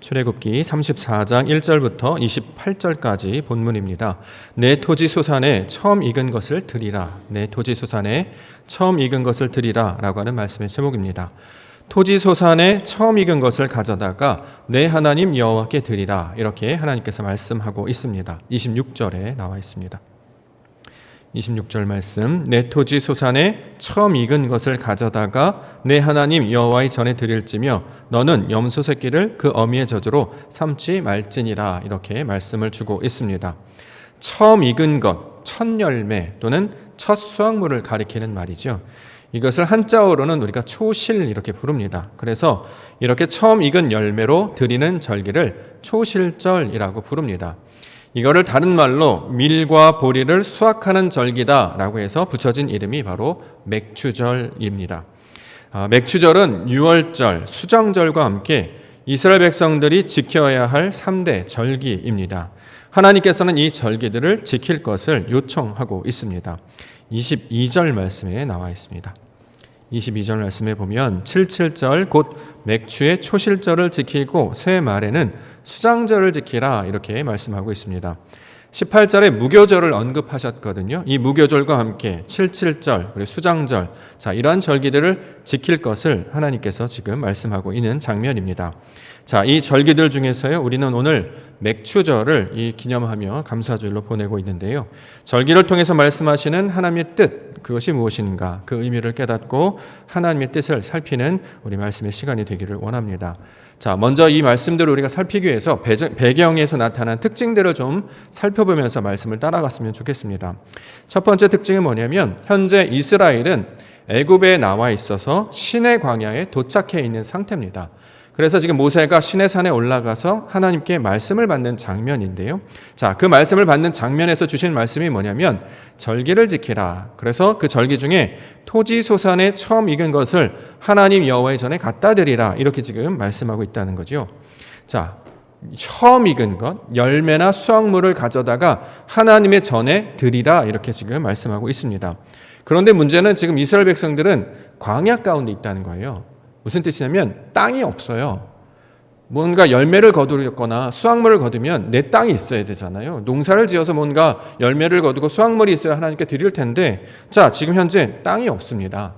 출애굽기 34장 1절부터 28절까지 본문입니다. 내 토지 소산에 처음 익은 것을 드리라. 내 토지 소산에 처음 익은 것을 드리라 라고 하는 말씀의 제목입니다. 토지 소산에 처음 익은 것을 가져다가 내 하나님 여호와께 드리라. 이렇게 하나님께서 말씀하고 있습니다. 26절에 나와 있습니다. 26절 말씀, 내 토지 소산에 처음 익은 것을 가져다가 내 하나님 여호와의 전에 드릴지며 너는 염소 새끼를 그 어미의 젖으로 삼지 말지니라. 이렇게 말씀을 주고 있습니다. 처음 익은 것, 첫 열매 또는 첫 수확물을 가리키는 말이죠. 이것을 한자어로는 우리가 초실 이렇게 부릅니다. 그래서 이렇게 처음 익은 열매로 드리는 절기를 초실절이라고 부릅니다. 이거를 다른 말로 밀과 보리를 수확하는 절기다라고 해서 붙여진 이름이 바로 맥추절입니다. 맥추절은 유월절, 수정절과 함께 이스라엘 백성들이 지켜야 할 3대 절기입니다. 하나님께서는 이 절기들을 지킬 것을 요청하고 있습니다. 22절 말씀에 나와 있습니다. 22절 말씀에 보면 77절 곧 맥추의 초실절을 지키고 새 말에는 수장절을 지키라 이렇게 말씀하고 있습니다. 18절에 무교절을 언급하셨거든요. 이 무교절과 함께 77절 그리고 수장절, 자 이러한 절기들을 지킬 것을 하나님께서 지금 말씀하고 있는 장면입니다. 자, 이 절기들 중에서요 우리는 오늘 맥추절을 기념하며 감사주일로 보내고 있는데요. 절기를 통해서 말씀하시는 하나님의 뜻, 그것이 무엇인가, 그 의미를 깨닫고 하나님의 뜻을 살피는 우리 말씀의 시간이 되기를 원합니다. 자, 먼저 이 말씀들을 우리가 살피기 위해서 배경에서 나타난 특징들을 좀 살펴보면서 말씀을 따라갔으면 좋겠습니다. 첫 번째 특징은 뭐냐면 현재 이스라엘은 애굽에 나와 있어서 시내 광야에 도착해 있는 상태입니다. 그래서 지금 모세가 시내산에 올라가서 하나님께 말씀을 받는 장면인데요. 자, 그 말씀을 받는 장면에서 주신 말씀이 뭐냐면 절기를 지키라. 그래서 그 절기 중에 토지 소산에 처음 익은 것을 하나님 여호와의 전에 갖다 드리라. 이렇게 지금 말씀하고 있다는 거죠. 자, 처음 익은 것, 열매나 수확물을 가져다가 하나님의 전에 드리라. 이렇게 지금 말씀하고 있습니다. 그런데 문제는 지금 이스라엘 백성들은 광야 가운데 있다는 거예요. 무슨 뜻이냐면 땅이 없어요. 뭔가 열매를 거두거나 수확물을 거두면 내 땅이 있어야 되잖아요. 농사를 지어서 뭔가 열매를 거두고 수확물이 있어야 하나님께 드릴 텐데, 자, 지금 현재 땅이 없습니다.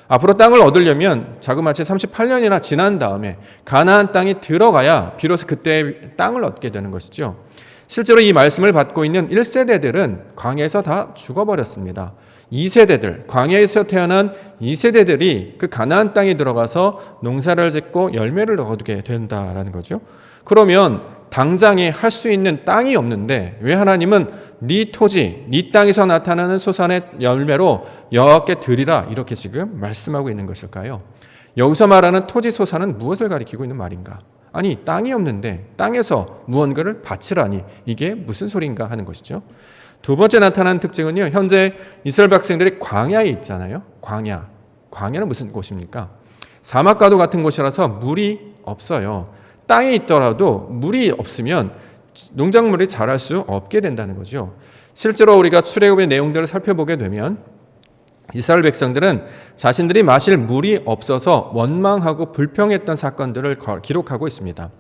앞으로 땅을 얻으려면 자그마치 38년이나 지난 다음에 가나안 땅이 들어가야 비로소 그때 땅을 얻게 되는 것이죠. 실제로 이 말씀을 받고 있는 1세대들은 광야에서 다 죽어버렸습니다. 2세대들, 광야에서 태어난 2세대들이 그 가나안 땅에 들어가서 농사를 짓고 열매를 거두게 된다라는 거죠. 그러면 당장에 할 수 있는 땅이 없는데 왜 하나님은 네 토지, 네 땅에서 나타나는 소산의 열매로 여호와께 드리라 이렇게 지금 말씀하고 있는 것일까요? 여기서 말하는 토지 소산은 무엇을 가리키고 있는 말인가? 아니, 땅이 없는데 땅에서 무언가를 바치라니 이게 무슨 소린가 하는 것이죠. 두 번째 나타나는 특징은요, 현재 이스라엘 백성들이 광야에 있잖아요. 광야는 무슨 곳입니까? 사막과도 같은 곳이라서 물이 없어요. 땅에 있더라도 물이 없으면 농작물이 자랄 수 없게 된다는 거죠. 실제로 우리가 출애굽의 내용들을 살펴보게 되면 이스라엘 백성들은 자신들이 마실 물이 없어서 원망하고 불평했던 사건들을 기록하고 있습니다.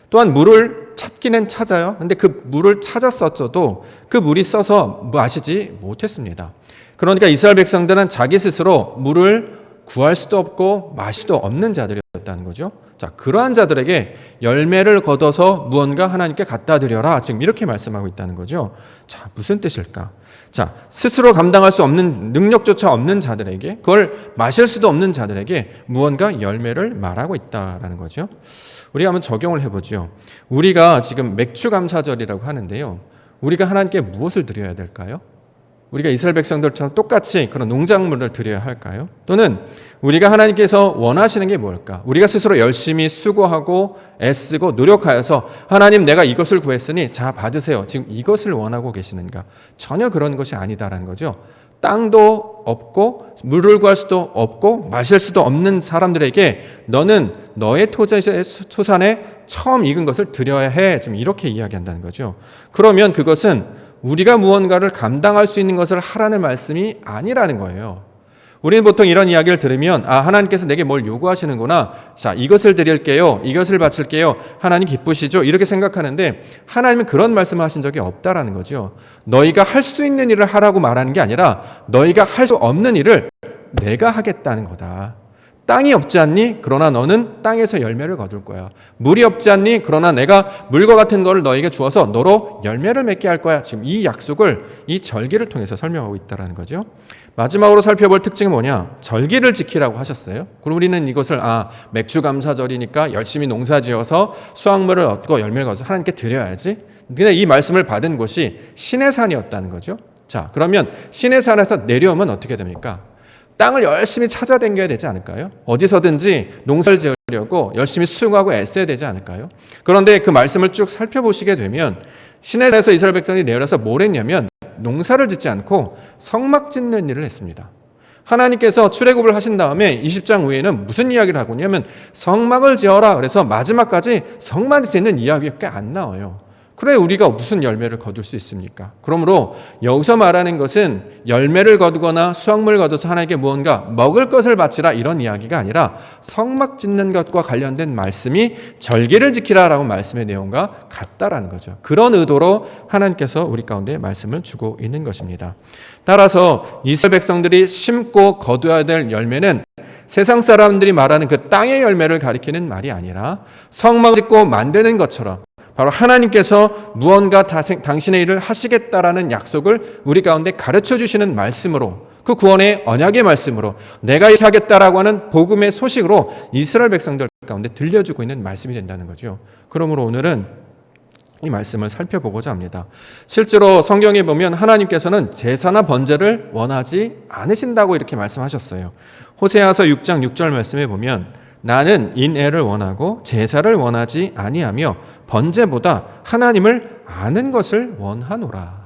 또한 물을 찾기는 찾아요. 근데 그 물을 찾았어도 그 물이 써서 마시지 못했습니다. 그러니까 이스라엘 백성들은 자기 스스로 물을 구할 수도 없고 마실 수도 없는 자들이었다는 거죠. 자, 그러한 자들에게 열매를 거둬서 무언가 하나님께 갖다 드려라. 지금 이렇게 말씀하고 있다는 거죠. 자, 무슨 뜻일까? 자, 스스로 감당할 수 없는 능력조차 없는 자들에게, 그걸 마실 수도 없는 자들에게 무언가 열매를 말하고 있다라는 거죠. 우리가 한번 적용을 해보죠. 우리가 지금 맥추감사절이라고 하는데요. 우리가 하나님께 무엇을 드려야 될까요? 우리가 이스라엘 백성들처럼 똑같이 그런 농작물을 드려야 할까요? 또는 우리가 하나님께서 원하시는 게 뭘까? 우리가 스스로 열심히 수고하고 애쓰고 노력하여서 하나님 내가 이것을 구했으니 자 받으세요. 지금 이것을 원하고 계시는가? 전혀 그런 것이 아니다라는 거죠. 땅도 없고 물을 구할 수도 없고 마실 수도 없는 사람들에게 너는 너의 토지의 소산에 처음 익은 것을 드려야 해. 지금 이렇게 이야기한다는 거죠. 그러면 그것은 우리가 무언가를 감당할 수 있는 것을 하라는 말씀이 아니라는 거예요. 우리는 보통 이런 이야기를 들으면 하나님께서 내게 뭘 요구하시는구나. 자, 이것을 드릴게요. 이것을 바칠게요. 하나님 기쁘시죠? 이렇게 생각하는데 하나님은 그런 말씀을 하신 적이 없다라는 거죠. 너희가 할 수 있는 일을 하라고 말하는 게 아니라 너희가 할 수 없는 일을 내가 하겠다는 거다. 땅이 없지 않니? 그러나 너는 땅에서 열매를 거둘 거야. 물이 없지 않니? 그러나 내가 물과 같은 거를 너에게 주어서 너로 열매를 맺게 할 거야. 지금 이 약속을 이 절기를 통해서 설명하고 있다는 거죠. 마지막으로 살펴볼 특징이 뭐냐? 절기를 지키라고 하셨어요. 그럼 우리는 이것을 맥주감사절이니까 열심히 농사지어서 수확물을 얻고 열매를 거둬서 하나님께 드려야지. 근데 이 말씀을 받은 곳이 시내산이었다는 거죠. 자, 그러면 시내산에서 내려오면 어떻게 됩니까? 땅을 열심히 찾아다녀야 되지 않을까요? 어디서든지 농사를 지으려고 열심히 수고하고 애써야 되지 않을까요? 그런데 그 말씀을 쭉 살펴보시게 되면 시내산에서 이스라엘 백성이 내려서 뭘 했냐면 농사를 짓지 않고 성막 짓는 일을 했습니다. 하나님께서 출애굽을 하신 다음에 20장 후에는 무슨 이야기를 하고 있냐면 성막을 지어라. 그래서 마지막까지 성막을 짓는 이야기가 꽤 안 나와요. 그래 우리가 무슨 열매를 거둘 수 있습니까? 그러므로 여기서 말하는 것은 열매를 거두거나 수확물을 거둬서 하나님께 무언가 먹을 것을 바치라 이런 이야기가 아니라 성막 짓는 것과 관련된 말씀이 절기를 지키라라고 말씀의 내용과 같다라는 거죠. 그런 의도로 하나님께서 우리 가운데 말씀을 주고 있는 것입니다. 따라서 이스라엘 백성들이 심고 거두어야 될 열매는 세상 사람들이 말하는 그 땅의 열매를 가리키는 말이 아니라 성막을 짓고 만드는 것처럼 바로 하나님께서 무언가 당신의 일을 하시겠다라는 약속을 우리 가운데 가르쳐 주시는 말씀으로 그 구원의 언약의 말씀으로 내가 이렇게 하겠다라고 하는 복음의 소식으로 이스라엘 백성들 가운데 들려주고 있는 말씀이 된다는 거죠. 그러므로 오늘은 이 말씀을 살펴보고자 합니다. 실제로 성경에 보면 하나님께서는 제사나 번제를 원하지 않으신다고 이렇게 말씀하셨어요. 호세아서 6장 6절 말씀에 보면 나는 인애를 원하고 제사를 원하지 아니하며 번제보다 하나님을 아는 것을 원하노라.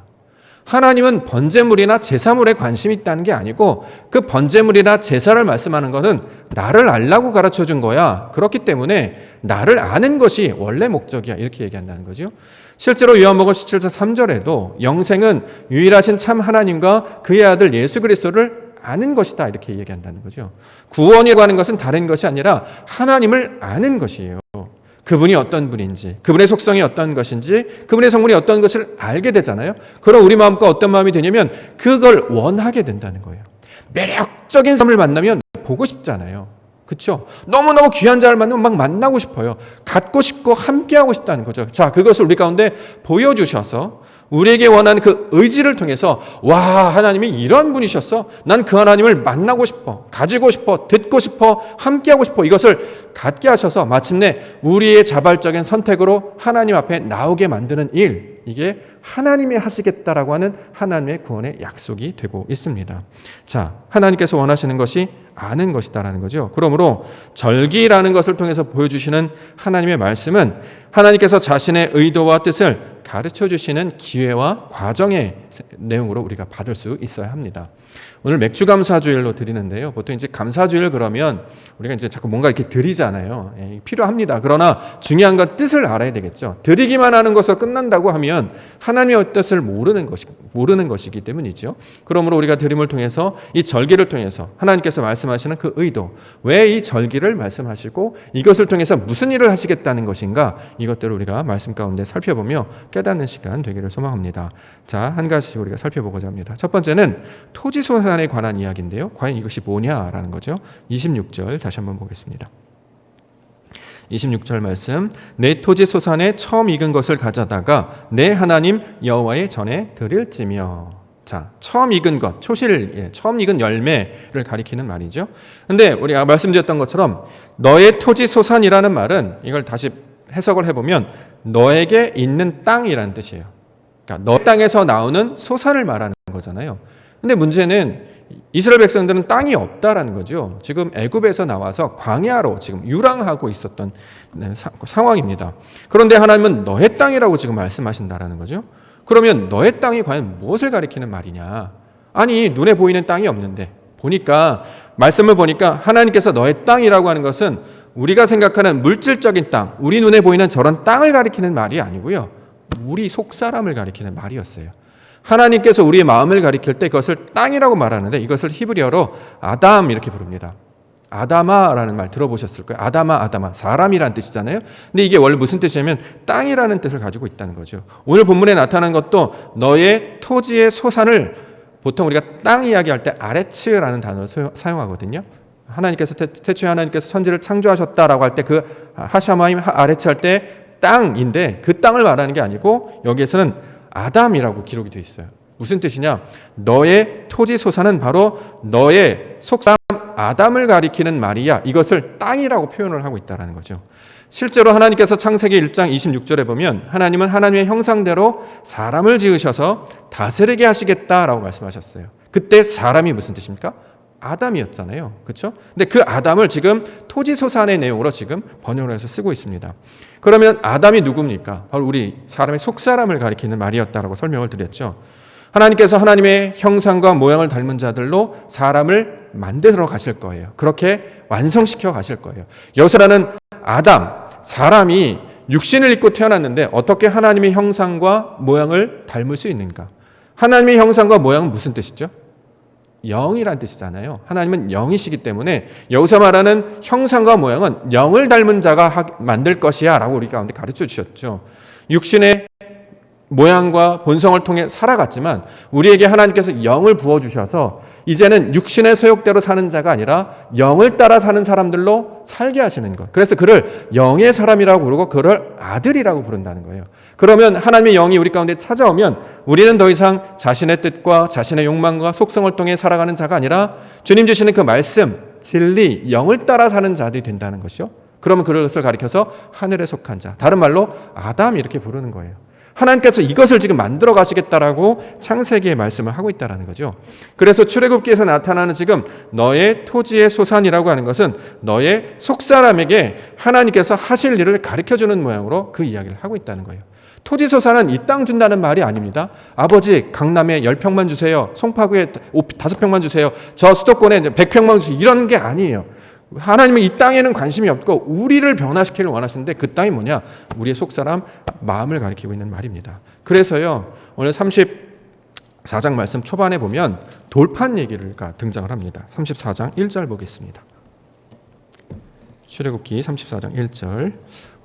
하나님은 번제물이나 제사물에 관심이 있다는 게 아니고 그 번제물이나 제사를 말씀하는 것은 나를 알라고 가르쳐 준 거야. 그렇기 때문에 나를 아는 것이 원래 목적이야. 이렇게 얘기한다는 거죠. 실제로 요한복음 17장 3절에도 영생은 유일하신 참 하나님과 그의 아들 예수 그리스도를 아는 것이다 이렇게 얘기한다는 거죠. 구원이라고 하는 것은 다른 것이 아니라 하나님을 아는 것이에요. 그분이 어떤 분인지, 그분의 속성이 어떤 것인지, 그분의 성분이 어떤 것을 알게 되잖아요. 그럼 우리 마음과 어떤 마음이 되냐면 그걸 원하게 된다는 거예요. 매력적인 사람을 만나면 보고 싶잖아요. 그렇죠? 너무너무 귀한 자를 만나면 막 만나고 싶어요. 갖고 싶고 함께하고 싶다는 거죠. 자, 그것을 우리 가운데 보여주셔서 우리에게 원하는 그 의지를 통해서 와, 하나님이 이런 분이셨어. 난 그 하나님을 만나고 싶어. 가지고 싶어. 듣고 싶어. 함께하고 싶어. 이것을 갖게 하셔서 마침내 우리의 자발적인 선택으로 하나님 앞에 나오게 만드는 일. 이게 하나님이 하시겠다라고 하는 하나님의 구원의 약속이 되고 있습니다. 자, 하나님께서 원하시는 것이 아는 것이다라는 거죠. 그러므로 절기라는 것을 통해서 보여주시는 하나님의 말씀은 하나님께서 자신의 의도와 뜻을 가르쳐 주시는 기회와 과정의 내용으로 우리가 받을 수 있어야 합니다. 오늘 맥주감사주일로 드리는데요. 보통 이제 감사주일 그러면 우리가 이제 자꾸 뭔가 이렇게 드리잖아요. 필요합니다. 그러나 중요한 건 뜻을 알아야 되겠죠. 드리기만 하는 것으로 끝난다고 하면 하나님의 뜻을 모르는 것이기 때문이죠. 그러므로 우리가 드림을 통해서 이 절기를 통해서 하나님께서 말씀하시는 그 의도, 왜 이 절기를 말씀하시고 이것을 통해서 무슨 일을 하시겠다는 것인가, 이것들을 우리가 말씀 가운데 살펴보며 깨닫는 시간 되기를 소망합니다. 자, 한 가지 우리가 살펴보고자 합니다. 첫 번째는 토지소산에 관한 이야기인데요. 과연 이것이 뭐냐라는 거죠. 26절 다시 한번 보겠습니다. 26절 말씀, 내 토지 소산에 처음 익은 것을 가져다가 내 하나님 여호와의 전에 드릴지며. 자, 처음 익은 것, 초실, 처음 익은 열매를 가리키는 말이죠. 근데 우리가 말씀드렸던 것처럼 너의 토지 소산이라는 말은 이걸 다시 해석을 해보면 너에게 있는 땅이라는 뜻이에요. 그러니까 너 땅에서 나오는 소산을 말하는 거잖아요. 근데 문제는 이스라엘 백성들은 땅이 없다라는 거죠. 지금 애굽에서 나와서 광야로 지금 유랑하고 있었던 상황입니다. 그런데 하나님은 너의 땅이라고 지금 말씀하신다라는 거죠. 그러면 너의 땅이 과연 무엇을 가리키는 말이냐? 아니, 눈에 보이는 땅이 없는데 말씀을 보니까 하나님께서 너의 땅이라고 하는 것은 우리가 생각하는 물질적인 땅, 우리 눈에 보이는 저런 땅을 가리키는 말이 아니고요. 우리 속사람을 가리키는 말이었어요. 하나님께서 우리의 마음을 가리킬 때 그것을 땅이라고 말하는데 이것을 히브리어로 아담 이렇게 부릅니다. 아다마라는 말 들어보셨을 거예요. 아다마, 사람이라는 뜻이잖아요. 근데 이게 원래 무슨 뜻이냐면 땅이라는 뜻을 가지고 있다는 거죠. 오늘 본문에 나타난 것도 너의 토지의 소산을 보통 우리가 땅 이야기할 때 아레츠라는 단어를 사용하거든요. 하나님께서 태초에 하나님께서 천지를 창조하셨다라고 할 때 그 하샤마임 아레츠 할 때 땅인데 그 땅을 말하는 게 아니고 여기에서는 아담이라고 기록이 되어 있어요. 무슨 뜻이냐? 너의 토지 소산은 바로 너의 속사람 아담을 가리키는 말이야. 이것을 땅이라고 표현을 하고 있다는 거죠. 실제로 하나님께서 창세기 1장 26절에 보면 하나님은 하나님의 형상대로 사람을 지으셔서 다스리게 하시겠다라고 말씀하셨어요. 그때 사람이 무슨 뜻입니까? 아담이었잖아요. 그렇죠? 근데 그 아담을 지금 토지소산의 내용으로 지금 번역을 해서 쓰고 있습니다. 그러면 아담이 누굽니까? 바로 우리 사람의 속사람을 가리키는 말이었다라고 설명을 드렸죠. 하나님께서 하나님의 형상과 모양을 닮은 자들로 사람을 만들어 가실 거예요. 그렇게 완성시켜 가실 거예요. 여기서라는 아담, 사람이 육신을 입고 태어났는데 어떻게 하나님의 형상과 모양을 닮을 수 있는가? 하나님의 형상과 모양은 무슨 뜻이죠? 영이란 뜻이잖아요. 하나님은 영이시기 때문에 여기서 말하는 형상과 모양은 영을 닮은 자가 만들 것이야 라고 우리 가운데 가르쳐 주셨죠. 육신의 모양과 본성을 통해 살아갔지만 우리에게 하나님께서 영을 부어주셔서 이제는 육신의 소욕대로 사는 자가 아니라 영을 따라 사는 사람들로 살게 하시는 것. 그래서 그를 영의 사람이라고 부르고 그를 아들이라고 부른다는 거예요. 그러면 하나님의 영이 우리 가운데 찾아오면 우리는 더 이상 자신의 뜻과 자신의 욕망과 속성을 통해 살아가는 자가 아니라 주님 주시는 그 말씀, 진리, 영을 따라 사는 자들이 된다는 것이요. 그러면 그것을 가리켜서 하늘에 속한 자, 다른 말로 아담 이렇게 부르는 거예요. 하나님께서 이것을 지금 만들어 가시겠다라고 창세기에 말씀을 하고 있다는 거죠. 그래서 출애굽기에서 나타나는 지금 너의 토지의 소산이라고 하는 것은 너의 속사람에게 하나님께서 하실 일을 가르쳐주는 모양으로 그 이야기를 하고 있다는 거예요. 토지 소산은 이 땅 준다는 말이 아닙니다. 아버지 강남에 10평만 주세요. 송파구에 5평만 주세요. 저 수도권에 100평만 주세요. 이런 게 아니에요. 하나님은 이 땅에는 관심이 없고 우리를 변화시키기를 원하시는데 그 땅이 뭐냐? 우리의 속사람 마음을 가리키고 있는 말입니다. 그래서요 오늘 34장 말씀 초반에 보면 돌판 얘기가 등장을 합니다. 34장 1절 보겠습니다. 출애굽기 34장 1절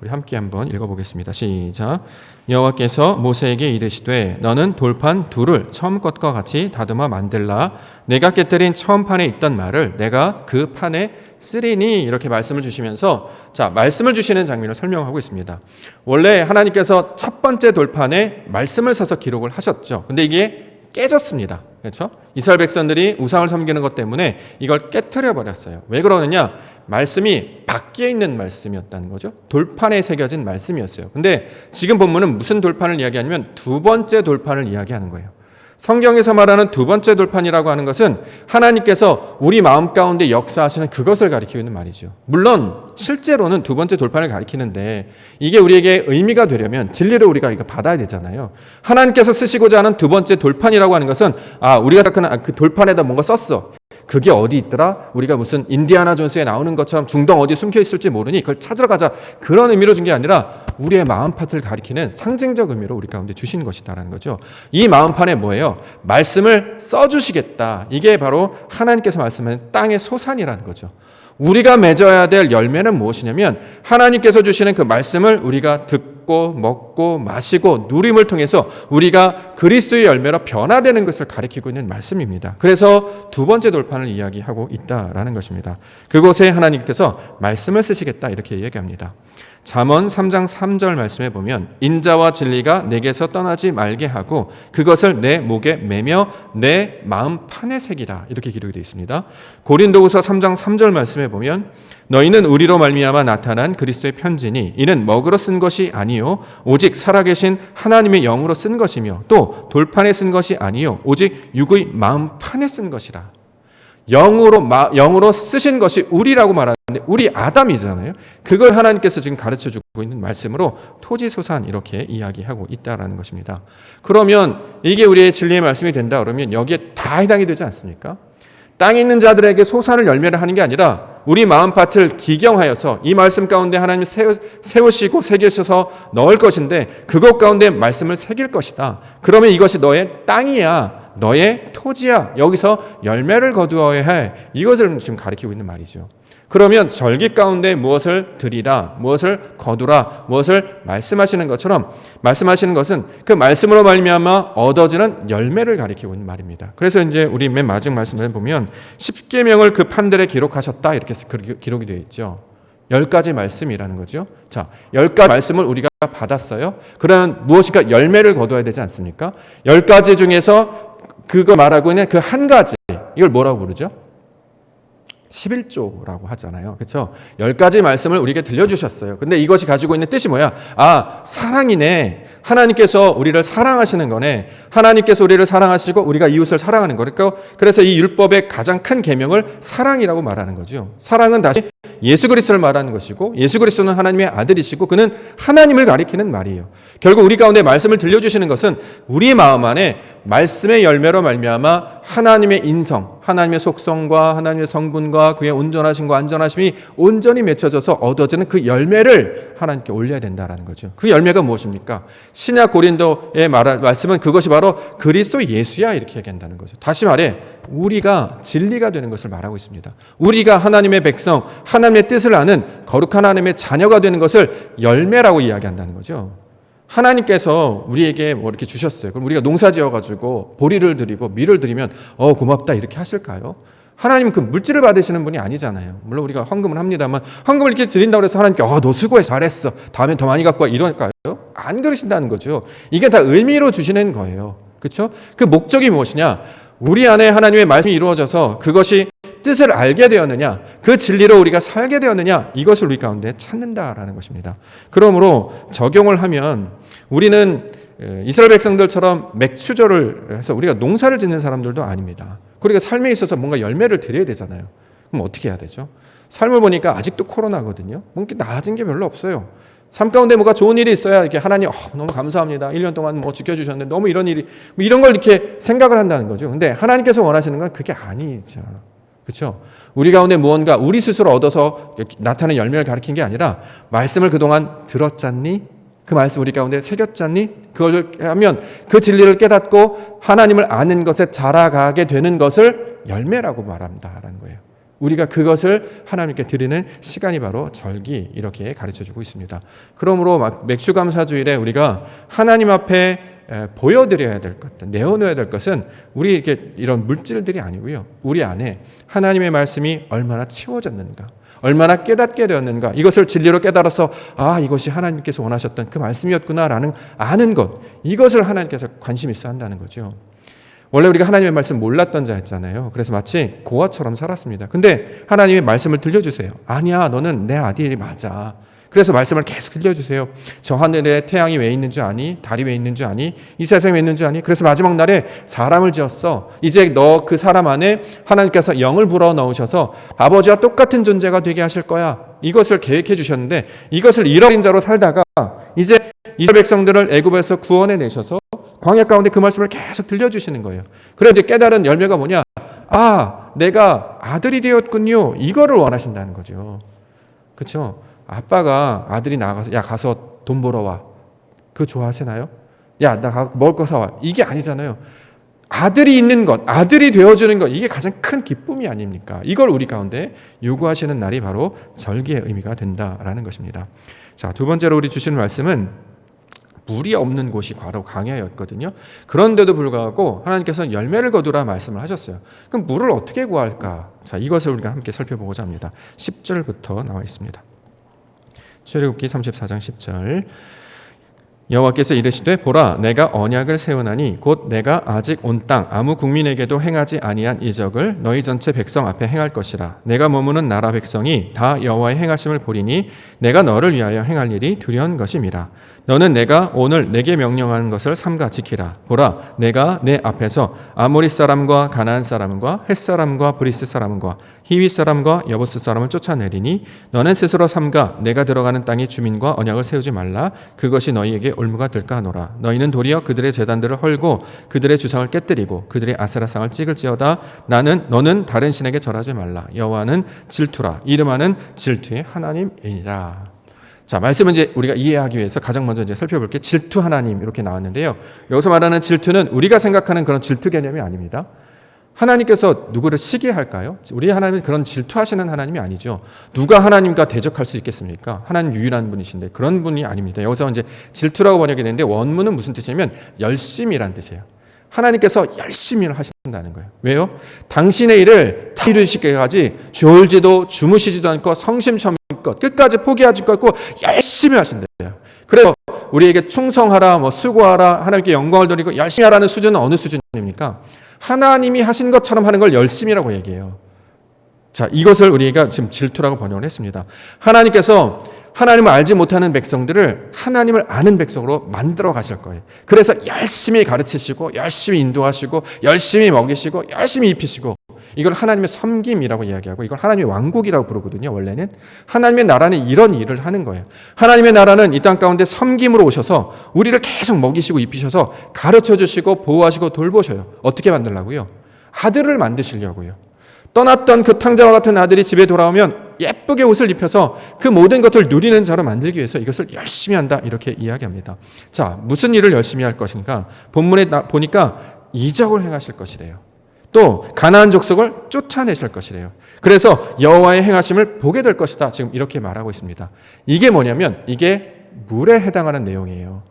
우리 함께 한번 읽어보겠습니다. 시작. 여호와께서 모세에게 이르시되 너는 돌판 둘을 처음 것과 같이 다듬어 만들라. 내가 깨뜨린 처음 판에 있던 말을 내가 그 판에 쓰리니 이렇게 말씀을 주시면서 자 말씀을 주시는 장면을 설명하고 있습니다. 원래 하나님께서 첫 번째 돌판에 말씀을 써서 기록을 하셨죠. 근데 이게 깨졌습니다. 그렇죠? 이스라엘 백성들이 우상을 섬기는 것 때문에 이걸 깨트려 버렸어요. 왜 그러느냐? 말씀이 밖에 있는 말씀이었다는 거죠. 돌판에 새겨진 말씀이었어요. 근데 지금 본문은 무슨 돌판을 이야기하냐면 두 번째 돌판을 이야기하는 거예요. 성경에서 말하는 두 번째 돌판이라고 하는 것은 하나님께서 우리 마음 가운데 역사하시는 그것을 가리키고 있는 말이죠. 물론 실제로는 두 번째 돌판을 가리키는데 이게 우리에게 의미가 되려면 진리를 우리가 이거 받아야 되잖아요. 하나님께서 쓰시고자 하는 두 번째 돌판이라고 하는 것은 우리가 생각하는 그 돌판에다 뭔가 썼어. 그게 어디 있더라? 우리가 무슨 인디아나 존스에 나오는 것처럼 중동 어디에 숨겨 있을지 모르니 그걸 찾으러 가자. 그런 의미로 준 게 아니라 우리의 마음판을 가리키는 상징적 의미로 우리 가운데 주신 것이다라는 거죠. 이 마음판에 뭐예요? 말씀을 써주시겠다. 이게 바로 하나님께서 말씀하는 땅의 소산이라는 거죠. 우리가 맺어야 될 열매는 무엇이냐면 하나님께서 주시는 그 말씀을 우리가 듣고 먹고 마시고 누림을 통해서 우리가 그리스도의 열매로 변화되는 것을 가리키고 있는 말씀입니다. 그래서 두 번째 돌판을 이야기하고 있다라는 것입니다. 그곳에 하나님께서 말씀을 쓰시겠다 이렇게 이야기합니다. 잠언 3장 3절 말씀에 보면 인자와 진리가 내게서 떠나지 말게 하고 그것을 내 목에 매며 내 마음 판에 새기라 이렇게 기록이 되어 있습니다. 고린도후서 3장 3절 말씀에 보면 너희는 우리로 말미암아 나타난 그리스도의 편지니 이는 먹으로 쓴 것이 아니요 오직 살아계신 하나님의 영으로 쓴 것이며 또 돌판에 쓴 것이 아니요 오직 육의 마음 판에 쓴 것이라. 영으로 쓰신 것이 우리라고 말하는데 우리 아담이잖아요. 그걸 하나님께서 지금 가르쳐주고 있는 말씀으로 토지소산 이렇게 이야기하고 있다라는 것입니다. 그러면 이게 우리의 진리의 말씀이 된다 그러면 여기에 다 해당이 되지 않습니까? 땅에 있는 자들에게 소산을 열매를 하는 게 아니라 우리 마음밭을 기경하여서 이 말씀 가운데 하나님이 세우시고 새기셔서 넣을 것인데 그것 가운데 말씀을 새길 것이다. 그러면 이것이 너의 땅이야. 너의 토지야. 여기서 열매를 거두어야 해. 이것을 지금 가리키고 있는 말이죠. 그러면 절기 가운데 무엇을 드리라, 무엇을 거두라, 무엇을 말씀하시는 것처럼 말씀하시는 것은 그 말씀으로 말미암아 얻어지는 열매를 가리키고 있는 말입니다. 그래서 이제 우리 맨 마지막 말씀을 보면 10계명을 그 판들에 기록하셨다 이렇게 기록이 되어 있죠. 10가지 말씀이라는 거죠. 자, 10가지 말씀을 우리가 받았어요. 그러면 무엇인가 열매를 거둬야 되지 않습니까? 10가지 중에서 그거 말하고 있는 그 한 가지, 이걸 뭐라고 부르죠? 11조라고 하잖아요. 그렇죠? 10가지 말씀을 우리에게 들려주셨어요. 근데 이것이 가지고 있는 뜻이 뭐야? 아, 사랑이네. 하나님께서 우리를 사랑하시는 거네. 하나님께서 우리를 사랑하시고 우리가 이웃을 사랑하는 거니까. 그래서 이 율법의 가장 큰 계명을 사랑이라고 말하는 거죠. 사랑은 다시 예수 그리스도를 말하는 것이고 예수 그리스도는 하나님의 아들이시고 그는 하나님을 가리키는 말이에요. 결국 우리 가운데 말씀을 들려주시는 것은 우리 마음 안에 말씀의 열매로 말미암아 하나님의 인성, 하나님의 속성과 하나님의 성분과 그의 온전하심과 안전하심이 온전히 맺혀져서 얻어지는 그 열매를 하나님께 올려야 된다는 거죠. 그 열매가 무엇입니까? 신약 고린도의 말씀은 그것이 바로 그리스도 예수야 이렇게 얘기한다는 거죠. 다시 말해 우리가 진리가 되는 것을 말하고 있습니다. 우리가 하나님의 백성, 하나님의 뜻을 아는 거룩한 하나님의 자녀가 되는 것을 열매라고 이야기한다는 거죠. 하나님께서 우리에게 뭐 이렇게 주셨어요. 그럼 우리가 농사 지어가지고 보리를 드리고 밀을 드리면 고맙다 이렇게 하실까요? 하나님은 그 물질을 받으시는 분이 아니잖아요. 물론 우리가 헌금을 합니다만 헌금을 이렇게 드린다고 해서 하나님께 너 수고해 잘했어. 다음엔 더 많이 갖고 와 이럴까요? 안 그러신다는 거죠. 이게 다 의미로 주시는 거예요. 그렇죠? 그 목적이 무엇이냐? 우리 안에 하나님의 말씀이 이루어져서 그것이 뜻을 알게 되었느냐, 그 진리로 우리가 살게 되었느냐, 이것을 우리 가운데 찾는다라는 것입니다. 그러므로 적용을 하면 우리는 이스라엘 백성들처럼 맥추절을 해서 우리가 농사를 짓는 사람들도 아닙니다. 우리가 삶에 있어서 뭔가 열매를 드려야 되잖아요. 그럼 어떻게 해야 되죠? 삶을 보니까 아직도 코로나거든요. 뭔가 나아진 게 별로 없어요. 삶 가운데 뭐가 좋은 일이 있어야 이렇게 하나님 너무 감사합니다. 1년 동안 뭐 지켜주셨는데 너무 이런 일이 이런 걸 이렇게 생각을 한다는 거죠. 근데 하나님께서 원하시는 건 그게 아니죠. 그렇죠? 우리 가운데 무언가 우리 스스로 얻어서 나타나는 열매를 가리킨 게 아니라 말씀을 그동안 들었잖니? 그 말씀 우리 가운데 새겼잖니? 그걸 하면 그 진리를 깨닫고 하나님을 아는 것에 자라가게 되는 것을 열매라고 말한다라는 거예요. 우리가 그것을 하나님께 드리는 시간이 바로 절기 이렇게 가르쳐주고 있습니다. 그러므로 맥주감사주일에 우리가 하나님 앞에 보여드려야 될 것, 내어놓아야 될 것은 우리 이렇게 이런 물질들이 아니고요. 우리 안에 하나님의 말씀이 얼마나 채워졌는가, 얼마나 깨닫게 되었는가, 이것을 진리로 깨달아서 이것이 하나님께서 원하셨던 그 말씀이었구나라는 아는 것, 이것을 하나님께서 관심 있어 한다는 거죠. 원래 우리가 하나님의 말씀 몰랐던 자였잖아요. 그래서 마치 고아처럼 살았습니다. 근데 하나님의 말씀을 들려주세요. 아니야, 너는 내 아들이 맞아. 그래서 말씀을 계속 들려주세요. 저 하늘에 태양이 왜 있는 줄 아니? 달이 왜 있는 줄 아니? 이 세상이 왜 있는 줄 아니? 그래서 마지막 날에 사람을 지었어. 이제 너 그 사람 안에 하나님께서 영을 불어넣으셔서 아버지와 똑같은 존재가 되게 하실 거야. 이것을 계획해 주셨는데 이것을 잃어버린 자로 살다가 이제 이스라엘 백성들을 애굽에서 구원해 내셔서 광야 가운데 그 말씀을 계속 들려주시는 거예요. 그래서 이제 깨달은 열매가 뭐냐? 내가 아들이 되었군요. 이거를 원하신다는 거죠. 그렇죠? 아빠가 아들이 나가서 가서 돈 벌어와. 그거 좋아하시나요? 나 가서 먹을 거 사와. 이게 아니잖아요. 아들이 있는 것, 아들이 되어주는 것, 이게 가장 큰 기쁨이 아닙니까? 이걸 우리 가운데 요구하시는 날이 바로 절기의 의미가 된다라는 것입니다. 자, 두 번째로 우리 주시는 말씀은 물이 없는 곳이 바로 광야였거든요. 그런데도 불구하고 하나님께서 열매를 거두라 말씀을 하셨어요. 그럼 물을 어떻게 구할까? 자, 이것을 우리가 함께 살펴보고자 합니다. 10절부터 나와 있습니다. 출애굽기 34장 10절. 여호와께서 이르시되 보라 내가 언약을 세우나니 곧 내가 아직 온 땅 아무 국민에게도 행하지 아니한 이적을 너희 전체 백성 앞에 행할 것이라. 내가 머무는 나라 백성이 다 여호와의 행하심을 보리니 내가 너를 위하여 행할 일이 두려운 것임이라. 너는 내가 오늘 내게 명령하는 것을 삼가 지키라. 보라 내가 내 앞에서 아모리 사람과 가나안 사람과 헷 사람과 브리스 사람과 히윗 사람과 여부스 사람을 쫓아내리니 너는 스스로 삼가 내가 들어가는 땅의 주민과 언약을 세우지 말라. 그것이 너희에게 올무가 될까 하노라. 너희는 도리어 그들의 제단들을 헐고 그들의 주상을 깨뜨리고 그들의 아세라상을 찍을지어다. 너는 다른 신에게 절하지 말라. 여호와는 질투라. 이름하는 질투의 하나님이니라. 자, 말씀은 이제 우리가 이해하기 위해서 가장 먼저 이제 살펴볼 게 질투 하나님 이렇게 나왔는데요. 여기서 말하는 질투는 우리가 생각하는 그런 질투 개념이 아닙니다. 하나님께서 누구를 시기할까요? 우리 하나님은 그런 질투하시는 하나님이 아니죠. 누가 하나님과 대적할 수 있겠습니까? 하나님 유일한 분이신데 그런 분이 아닙니다. 여기서 이제 질투라고 번역이 되는데 원문은 무슨 뜻이냐면 열심이란 뜻이에요. 하나님께서 열심히 하신다는 거예요. 왜요? 당신의 일을 다 이루시기까지 졸지도 주무시지도 않고 성심성의껏 끝까지 포기하지 않고 열심히 하신대요. 그래서 우리에게 충성하라, 수고하라, 하나님께 영광을 돌리고 열심히 하라는 수준은 어느 수준입니까? 하나님이 하신 것처럼 하는 걸 열심이라고 얘기해요. 자, 이것을 우리가 지금 질투라고 번역을 했습니다. 하나님께서 하나님을 알지 못하는 백성들을 하나님을 아는 백성으로 만들어 가실 거예요. 그래서 열심히 가르치시고 열심히 인도하시고 열심히 먹이시고 열심히 입히시고 이걸 하나님의 섬김이라고 이야기하고 이걸 하나님의 왕국이라고 부르거든요. 원래는 하나님의 나라는 이런 일을 하는 거예요. 하나님의 나라는 이 땅 가운데 섬김으로 오셔서 우리를 계속 먹이시고 입히셔서 가르쳐 주시고 보호하시고 돌보셔요. 어떻게 만들려고요? 아들을 만드시려고요. 떠났던 그 탕자와 같은 아들이 집에 돌아오면 예쁘게 옷을 입혀서 그 모든 것을 누리는 자로 만들기 위해서 이것을 열심히 한다 이렇게 이야기합니다. 자, 무슨 일을 열심히 할 것인가? 본문에 보니까 이적을 행하실 것이래요. 또 가나안 족속을 쫓아내실 것이래요. 그래서 여호와의 행하심을 보게 될 것이다. 지금 이렇게 말하고 있습니다. 이게 뭐냐면 이게 물에 해당하는 내용이에요.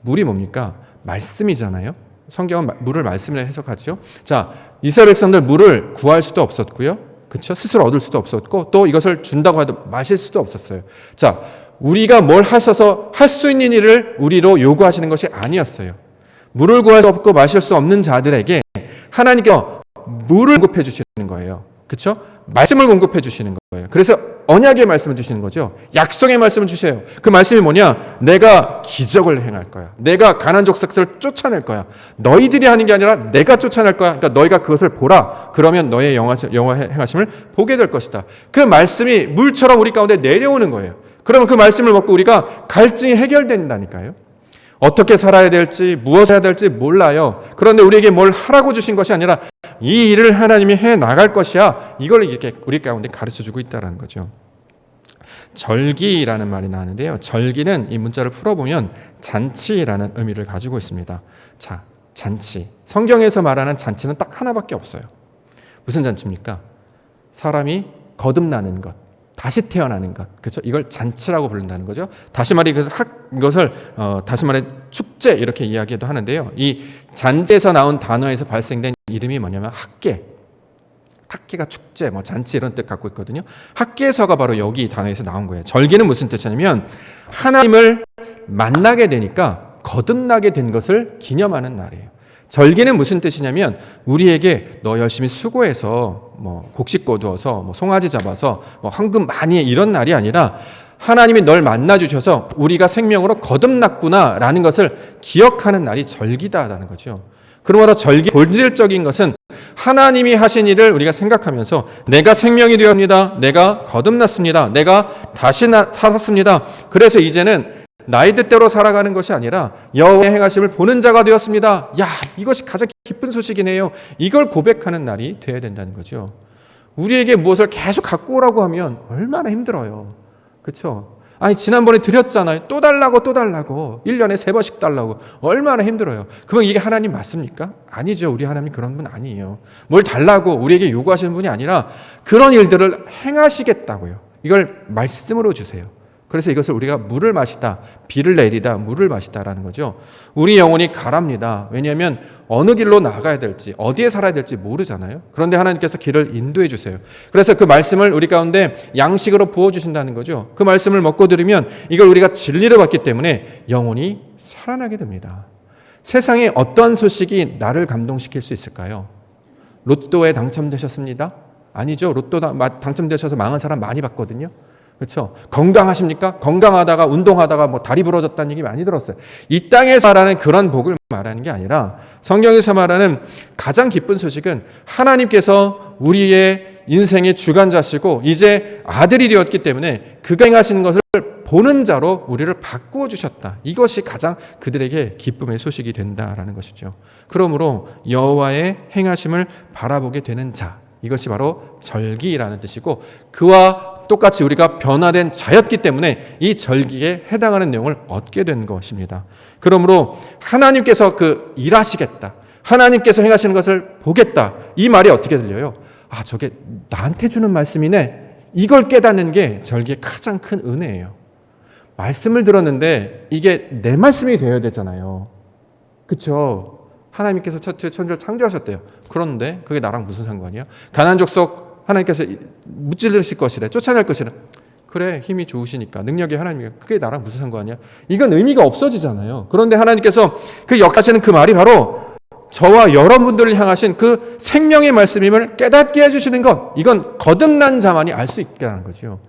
물이 뭡니까? 말씀이잖아요. 성경은 물을 말씀으로 해석하죠. 자, 이스라엘 백성들 물을 구할 수도 없었고요. 그렇죠? 스스로 얻을 수도 없었고 또 이것을 준다고 해도 마실 수도 없었어요. 자, 우리가 뭘 하셔서 할 수 있는 일을 우리로 요구하시는 것이 아니었어요. 물을 구할 수 없고 마실 수 없는 자들에게 하나님께서 물을 공급해 주시는 거예요. 그렇죠? 말씀을 공급해 주시는 거예요. 그래서 언약의 말씀을 주시는 거죠. 약속의 말씀을 주세요. 그 말씀이 뭐냐? 내가 기적을 행할 거야. 내가 가나안 족속들을 쫓아낼 거야. 너희들이 하는 게 아니라 내가 쫓아낼 거야. 그러니까 너희가 그것을 보라. 그러면 너의 여호와의 행하심을 보게 될 것이다. 그 말씀이 물처럼 우리 가운데 내려오는 거예요. 그러면 그 말씀을 먹고 우리가 갈증이 해결된다니까요. 어떻게 살아야 될지 무엇을 해야 될지 몰라요. 그런데 우리에게 뭘 하라고 주신 것이 아니라 이 일을 하나님이 해 나갈 것이야. 이걸 이렇게 우리 가운데 가르쳐주고 있다는 거죠. 절기라는 말이 나오는데요. 절기는 이 문자를 풀어보면 잔치라는 의미를 가지고 있습니다. 자, 잔치. 성경에서 말하는 잔치는 딱 하나밖에 없어요. 무슨 잔치입니까? 사람이 거듭나는 것. 다시 태어나는 것, 그렇죠? 이걸 잔치라고 부른다는 거죠. 다시 말해 이것을 다시 말해 축제 이렇게 이야기도 하는데요. 이 잔치에서 나온 단어에서 발생된 이름이 뭐냐면 학계. 학계가 축제, 잔치 이런 뜻 갖고 있거든요. 학계서가 바로 여기 단어에서 나온 거예요. 절기는 무슨 뜻이냐면 하나님을 만나게 되니까 거듭나게 된 것을 기념하는 날이에요. 절기는 무슨 뜻이냐면 우리에게 너 열심히 수고해서 곡식 거두어서 송아지 잡아서 황금 많이 해 이런 날이 아니라 하나님이 널 만나 주셔서 우리가 생명으로 거듭났구나라는 것을 기억하는 날이 절기다라는 거죠. 그러므로 절기 본질적인 것은 하나님이 하신 일을 우리가 생각하면서 내가 생명이 되었습니다. 내가 거듭났습니다. 내가 다시 살았습니다. 그래서 이제는 나의 뜻대로 살아가는 것이 아니라 여호와의 행하심을 보는 자가 되었습니다. 야, 이것이 가장 기쁜 소식이네요. 이걸 고백하는 날이 되어야 된다는 거죠. 우리에게 무엇을 계속 갖고 오라고 하면 얼마나 힘들어요. 그렇죠? 아니 지난번에 드렸잖아요. 또 달라고 1년에 3번씩 달라고. 얼마나 힘들어요. 그럼 이게 하나님 맞습니까? 아니죠. 우리 하나님 그런 분 아니에요. 뭘 달라고 우리에게 요구하시는 분이 아니라 그런 일들을 행하시겠다고요. 이걸 말씀으로 주세요. 그래서 이것을 우리가 물을 마시다, 비를 내리다, 물을 마시다라는 거죠. 우리 영혼이 가랍니다. 왜냐하면 어느 길로 나가야 될지, 어디에 살아야 될지 모르잖아요. 그런데 하나님께서 길을 인도해 주세요. 그래서 그 말씀을 우리 가운데 양식으로 부어주신다는 거죠. 그 말씀을 먹고 들으면 이걸 우리가 진리로 받기 때문에 영혼이 살아나게 됩니다. 세상에 어떤 소식이 나를 감동시킬 수 있을까요? 로또에 당첨되셨습니다? 아니죠. 로또 당첨되셔서 망한 사람 많이 봤거든요. 그렇죠? 건강하십니까? 건강하다가 운동하다가 다리 부러졌다는 얘기 많이 들었어요. 이 땅에서 말하는 그런 복을 말하는 게 아니라 성경에서 말하는 가장 기쁜 소식은 하나님께서 우리의 인생의 주관자시고 이제 아들이 되었기 때문에 그가 행하시는 것을 보는 자로 우리를 바꾸어 주셨다. 이것이 가장 그들에게 기쁨의 소식이 된다라는 것이죠. 그러므로 여호와의 행하심을 바라보게 되는 자, 이것이 바로 절기라는 뜻이고, 그와 똑같이 우리가 변화된 자였기 때문에 이 절기에 해당하는 내용을 얻게 된 것입니다. 그러므로 하나님께서 일하시겠다, 하나님께서 행하시는 것을 보겠다, 이 말이 어떻게 들려요? 아, 저게 나한테 주는 말씀이네. 이걸 깨닫는 게 절기의 가장 큰 은혜예요. 말씀을 들었는데 이게 내 말씀이 되어야 되잖아요. 그렇죠? 하나님께서 천지를 창조하셨대요. 그런데 그게 나랑 무슨 상관이야? 가나안 족속 하나님께서 무찌르실 것이래, 쫓아낼 것이래. 그래, 힘이 좋으시니까, 능력이 하나님이니까 그게 나랑 무슨 상관이야? 이건 의미가 없어지잖아요. 그런데 하나님께서 그 역사하시는 그 말이 바로 저와 여러분들을 향하신 그 생명의 말씀임을 깨닫게 해주시는 것, 이건 거듭난 자만이 알 수 있게 하는 거죠.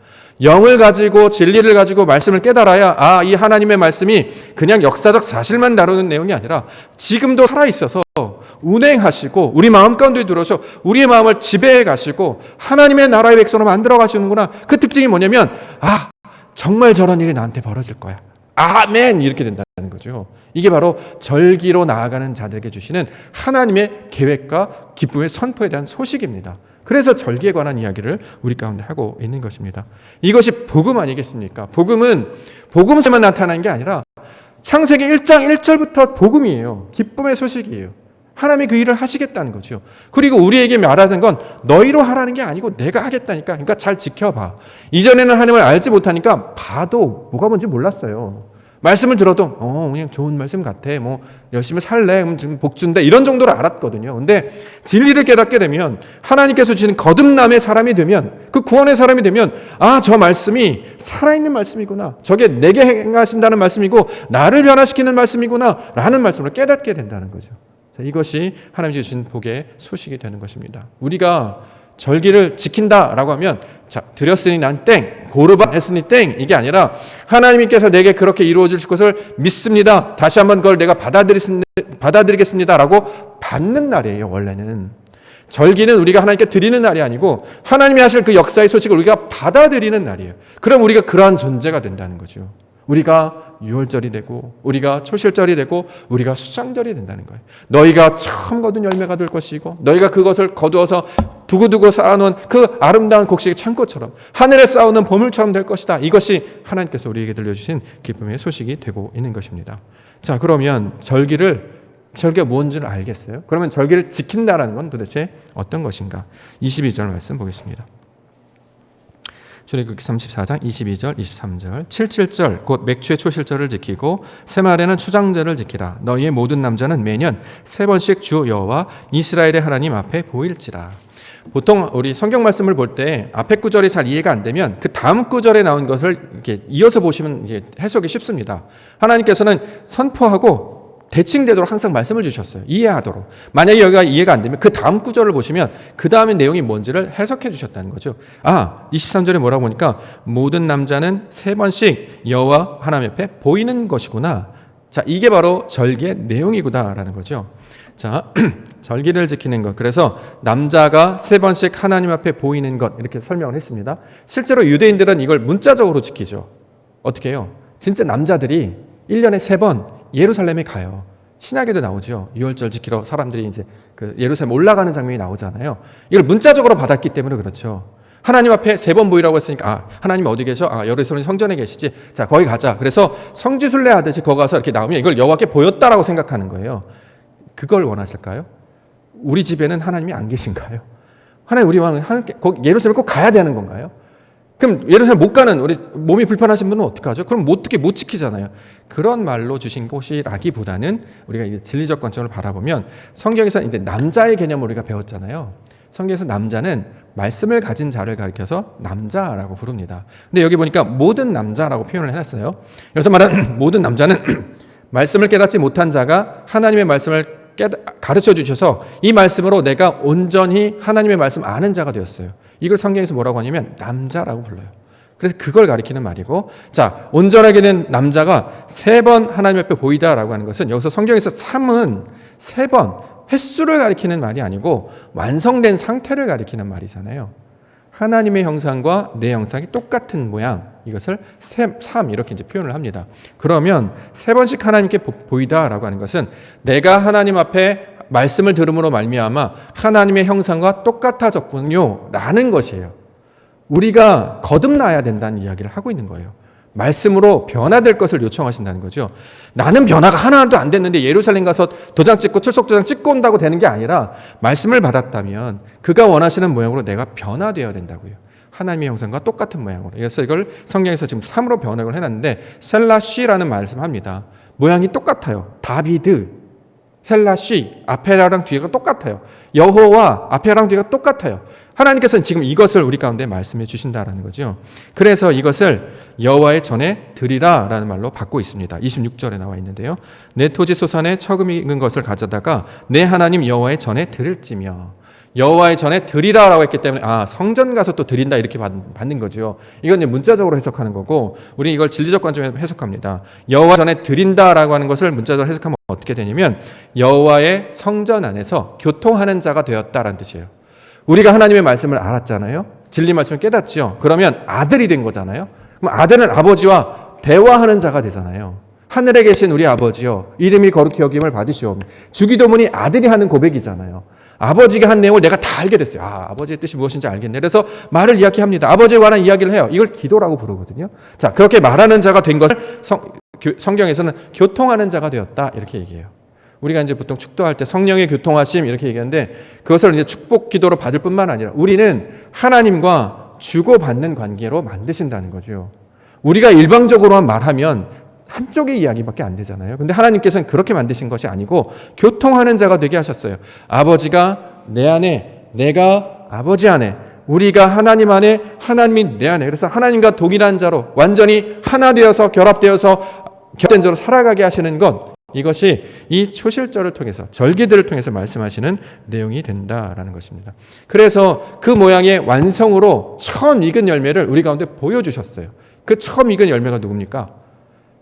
영을 가지고 진리를 가지고 말씀을 깨달아야 이 하나님의 말씀이 그냥 역사적 사실만 다루는 내용이 아니라 지금도 살아있어서 운행하시고 우리 마음 가운데 들어서 우리의 마음을 지배해 가시고 하나님의 나라의 백성으로 만들어 가시는구나. 그 특징이 뭐냐면 정말 저런 일이 나한테 벌어질 거야. 아멘, 이렇게 된다는 거죠. 이게 바로 절기로 나아가는 자들에게 주시는 하나님의 계획과 기쁨의 선포에 대한 소식입니다. 그래서 절기에 관한 이야기를 우리 가운데 하고 있는 것입니다. 이것이 복음 아니겠습니까? 복음은 복음에만 나타나는 게 아니라 창세기 1장 1절부터 복음이에요. 기쁨의 소식이에요. 하나님이 그 일을 하시겠다는 거죠. 그리고 우리에게 말하는 건 너희로 하라는 게 아니고 내가 하겠다니까. 그러니까 잘 지켜봐. 이전에는 하나님을 알지 못하니까 봐도 뭐가 뭔지 몰랐어요. 말씀을 들어도 그냥 좋은 말씀 같아. 열심히 살래. 그럼 지금 복 준대. 이런 정도로 알았거든요. 근데 진리를 깨닫게 되면, 하나님께서 주시는 거듭남의 사람이 되면, 그 구원의 사람이 되면, 저 말씀이 살아있는 말씀이구나. 저게 내게 행하신다는 말씀이고 나를 변화시키는 말씀이구나 라는 말씀을 깨닫게 된다는 거죠. 이것이 하나님이 주신 복의 소식이 되는 것입니다. 우리가 절기를 지킨다라고 하면 드렸으니 난 땡, 고르바 했으니 땡, 이게 아니라 하나님께서 내게 그렇게 이루어 주실 것을 믿습니다. 다시 한번 그걸 내가 받아들이겠습니다라고 받는 날이에요. 원래는 절기는 우리가 하나님께 드리는 날이 아니고 하나님이 하실 그 역사의 소식을 우리가 받아들이는 날이에요. 그럼 우리가 그러한 존재가 된다는 거죠. 우리가 유월절이 되고 우리가 초실절이 되고 우리가 수장절이 된다는 거예요. 너희가 처음 거둔 열매가 될 것이고 너희가 그것을 거두어서 두고두고 쌓아놓은 그 아름다운 곡식의 창고처럼 하늘에 쌓아놓은 보물처럼 될 것이다. 이것이 하나님께서 우리에게 들려주신 기쁨의 소식이 되고 있는 것입니다. 자, 그러면 절기가 무엇인지를 알겠어요? 그러면 절기를 지킨다라는 건 도대체 어떤 것인가? 22절 말씀 보겠습니다. 출애굽기 34장 22절 23절 77절 곧 맥추의 초실절을 지키고 새말에는 추장절을 지키라. 너희의 모든 남자는 매년 3번씩 주 여호와 이스라엘의 하나님 앞에 보일지라. 보통 우리 성경 말씀을 볼 때 앞에 구절이 잘 이해가 안 되면 그 다음 구절에 나온 것을 이렇게 이어서 보시면 이게 해석이 쉽습니다. 하나님께서는 선포하고 대칭되도록 항상 말씀을 주셨어요. 이해하도록. 만약에 여기가 이해가 안 되면 그 다음 구절을 보시면 그 다음의 내용이 뭔지를 해석해 주셨다는 거죠. 23절에 뭐라고 보니까 모든 남자는 3번씩 여호와 하나님 앞에 보이는 것이구나. 자, 이게 바로 절기의 내용이구나라는 거죠. 자, 절기를 지키는 것. 그래서 남자가 3번씩 하나님 앞에 보이는 것, 이렇게 설명을 했습니다. 실제로 유대인들은 이걸 문자적으로 지키죠. 어떻게 해요? 진짜 남자들이 1년에 3번 예루살렘에 가요. 신약에도 나오죠. 유월절 지키러 사람들이 이제 그 예루살렘 올라가는 장면이 나오잖아요. 이걸 문자적으로 받았기 때문에 그렇죠. 하나님 앞에 3번 보이라고 했으니까 하나님 어디 계셔? 예루살렘 성전에 계시지. 자, 거기 가자. 그래서 성지순례 하듯이 거기 가서 이렇게 나오면 이걸 여호와께 보였다라고 생각하는 거예요. 그걸 원하실까요? 우리 집에는 하나님이 안 계신가요? 하나님, 우리 왕은 예루살렘 꼭 가야 되는 건가요? 그럼 예루살렘 못 가는 우리 몸이 불편하신 분은 어떻게 하죠? 그럼 못 지키잖아요. 그런 말로 주신 곳이라기보다는 우리가 이제 진리적 관점을 바라보면 성경에서 이제 남자의 개념을 우리가 배웠잖아요. 성경에서 남자는 말씀을 가진 자를 가리켜서 남자라고 부릅니다. 근데 여기 보니까 모든 남자라고 표현을 해놨어요. 여기서 말하는 모든 남자는 말씀을 깨닫지 못한 자가 하나님의 말씀을 가르쳐 주셔서 이 말씀으로 내가 온전히 하나님의 말씀 아는 자가 되었어요. 이걸 성경에서 뭐라고 하냐면 남자라고 불러요. 그래서 그걸 가리키는 말이고, 자, 온전하게 된 남자가 3번 하나님 앞에 보이다라고 하는 것은 여기서 성경에서 3은 3번 횟수를 가리키는 말이 아니고 완성된 상태를 가리키는 말이잖아요. 하나님의 형상과 내 형상이 똑같은 모양, 이것을 삶 이렇게 이제 표현을 합니다. 그러면 세 번씩 하나님께 보이다라고 하는 것은 내가 하나님 앞에 말씀을 들음으로 말미암아 하나님의 형상과 똑같아졌군요 라는 것이에요. 우리가 거듭나야 된다는 이야기를 하고 있는 거예요. 말씀으로 변화될 것을 요청하신다는 거죠. 나는 변화가 하나도 안 됐는데 예루살렘 가서 도장 찍고 출석 도장 찍고 온다고 되는 게 아니라 말씀을 받았다면 그가 원하시는 모양으로 내가 변화되어야 된다고요. 하나님의 형상과 똑같은 모양으로. 그래서 이걸 성경에서 지금 3으로 번역을 해놨는데 셀라쉬라는 말씀합니다. 모양이 똑같아요. 다비드, 셀라쉬, 앞에랑 뒤가 똑같아요. 여호와, 앞에랑 뒤가 똑같아요. 하나님께서는 지금 이것을 우리 가운데 말씀해 주신다라는 거죠. 그래서 이것을 여호와의 전에 드리라라는 말로 받고 있습니다. 26절에 나와 있는데요. 내 토지 소산에 처음 익은 것을 가져다가 내 하나님 여호와의 전에 드릴지며, 여호와의 전에 드리라라고 했기 때문에 성전 가서 또 드린다 이렇게 받는 거죠. 이건 이제 문자적으로 해석하는 거고 우리 이걸 진리적 관점에서 해석합니다. 여호와 전에 드린다라고 하는 것을 문자적으로 해석하면 어떻게 되냐면 여호와의 성전 안에서 교통하는 자가 되었다라는 뜻이에요. 우리가 하나님의 말씀을 알았잖아요. 진리 말씀을 깨닫죠. 그러면 아들이 된 거잖아요. 그럼 아들은 아버지와 대화하는 자가 되잖아요. 하늘에 계신 우리 아버지요, 이름이 거룩히 여김을 받으시오. 주기도문이 아들이 하는 고백이잖아요. 아버지가 한 내용을 내가 다 알게 됐어요. 아버지의 뜻이 무엇인지 알겠네. 그래서 말을 이야기합니다. 아버지에 관한 이야기를 해요. 이걸 기도라고 부르거든요. 자, 그렇게 말하는 자가 된 것을 성경에서는 교통하는 자가 되었다 이렇게 얘기해요. 우리가 이제 보통 축도할 때 성령의 교통하심 이렇게 얘기하는데 그것을 이제 축복 기도로 받을 뿐만 아니라 우리는 하나님과 주고받는 관계로 만드신다는 거죠. 우리가 일방적으로만 말하면 한쪽의 이야기밖에 안 되잖아요. 근데 하나님께서는 그렇게 만드신 것이 아니고 교통하는 자가 되게 하셨어요. 아버지가 내 안에, 내가 아버지 안에, 우리가 하나님 안에, 하나님이 내 안에. 그래서 하나님과 동일한 자로 완전히 하나 되어서 결합되어서 겹된 자로 살아가게 하시는 것, 이것이 이 초실절을 통해서 절기들을 통해서 말씀하시는 내용이 된다라는 것입니다. 그래서 그 모양의 완성으로 처음 익은 열매를 우리 가운데 보여주셨어요. 그 처음 익은 열매가 누굽니까?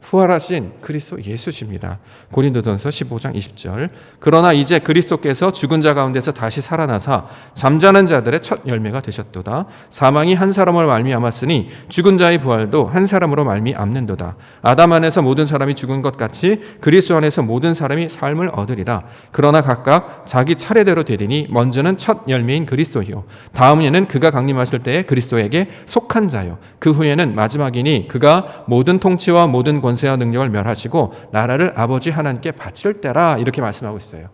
부활하신 그리스도 예수십니다. 고린도전서 15장 20절. 그러나 이제 그리스도께서 죽은 자 가운데서 다시 살아나사 잠자는 자들의 첫 열매가 되셨도다. 사망이 한 사람으로 말미암았으니 죽은 자의 부활도 한 사람으로 말미암는도다. 아담 안에서 모든 사람이 죽은 것 같이 그리스도 안에서 모든 사람이 삶을 얻으리라. 그러나 각각 자기 차례대로 되리니 먼저는 첫 열매인 그리스도요, 다음에는 그가 강림하실 때에 그리스도에게 속한 자요, 그 후에는 마지막이니 그가 모든 통치와 모든 권세와 능력을 멸하시고 나라를 아버지 하나님께 바칠 때라 이렇게 말씀하고 있어요.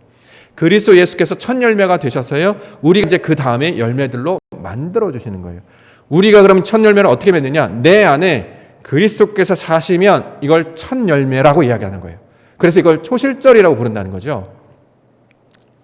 그리스도 예수께서 첫 열매가 되셔서요, 우리가 이제 그 다음에 열매들로 만들어 주시는 거예요. 우리가 그럼 첫 열매를 어떻게 맺느냐? 내 안에 그리스도께서 사시면 이걸 첫 열매라고 이야기하는 거예요. 그래서 이걸 초실절이라고 부른다는 거죠.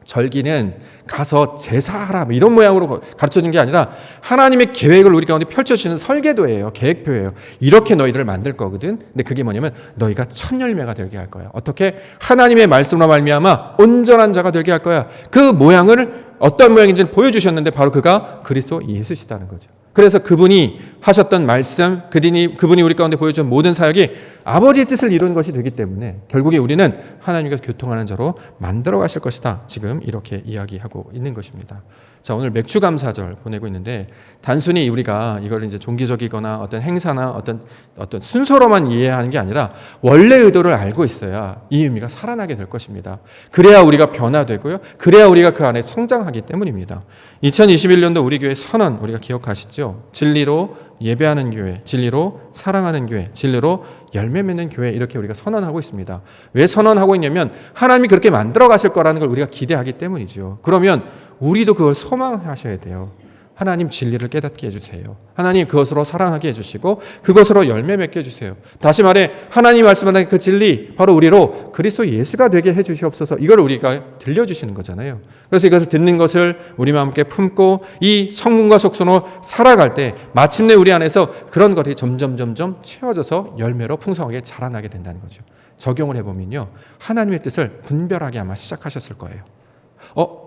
절기는 가서 제사하라 이런 모양으로 가르쳐준 게 아니라 하나님의 계획을 우리 가운데 펼쳐주시는 설계도예요. 계획표예요. 이렇게 너희들을 만들 거거든. 근데 그게 뭐냐면 너희가 첫 열매가 되게 할 거야. 어떻게? 하나님의 말씀으로 말미암아 온전한 자가 되게 할 거야. 그 모양을 어떤 모양인지는 보여주셨는데 바로 그가 그리스도 예수시다는 거죠. 그래서 그분이 하셨던 말씀, 그분이 우리 가운데 보여준 모든 사역이 아버지의 뜻을 이룬 것이 되기 때문에 결국에 우리는 하나님과 교통하는 자로 만들어 가실 것이다. 지금 이렇게 이야기하고 있는 것입니다. 자, 오늘 맥주 감사절 보내고 있는데 단순히 우리가 이걸 이제 종기적이거나 어떤 행사나 어떤 순서로만 이해하는 게 아니라 원래 의도를 알고 있어야 이 의미가 살아나게 될 것입니다. 그래야 우리가 변화되고요. 그래야 우리가 그 안에 성장하기 때문입니다. 2021년도 우리 교회 선언 우리가 기억하시죠? 진리로 예배하는 교회, 진리로 사랑하는 교회, 진리로 열매 맺는 교회 이렇게 우리가 선언하고 있습니다. 왜 선언하고 있냐면 하나님이 그렇게 만들어 가실 거라는 걸 우리가 기대하기 때문이죠. 그러면 우리도 그걸 소망하셔야 돼요. 하나님 진리를 깨닫게 해주세요. 하나님 그것으로 사랑하게 해주시고 그것으로 열매 맺게 해주세요. 다시 말해 하나님 말씀하는 그 진리 바로 우리로 그리스도 예수가 되게 해주시옵소서. 이걸 우리가 들려주시는 거잖아요. 그래서 이것을 듣는 것을 우리 마음 함께 품고 이 성문과 속선으로 살아갈 때 마침내 우리 안에서 그런 것이 점점 채워져서 열매로 풍성하게 자라나게 된다는 거죠. 적용을 해보면요, 하나님의 뜻을 분별하게 아마 시작하셨을 거예요.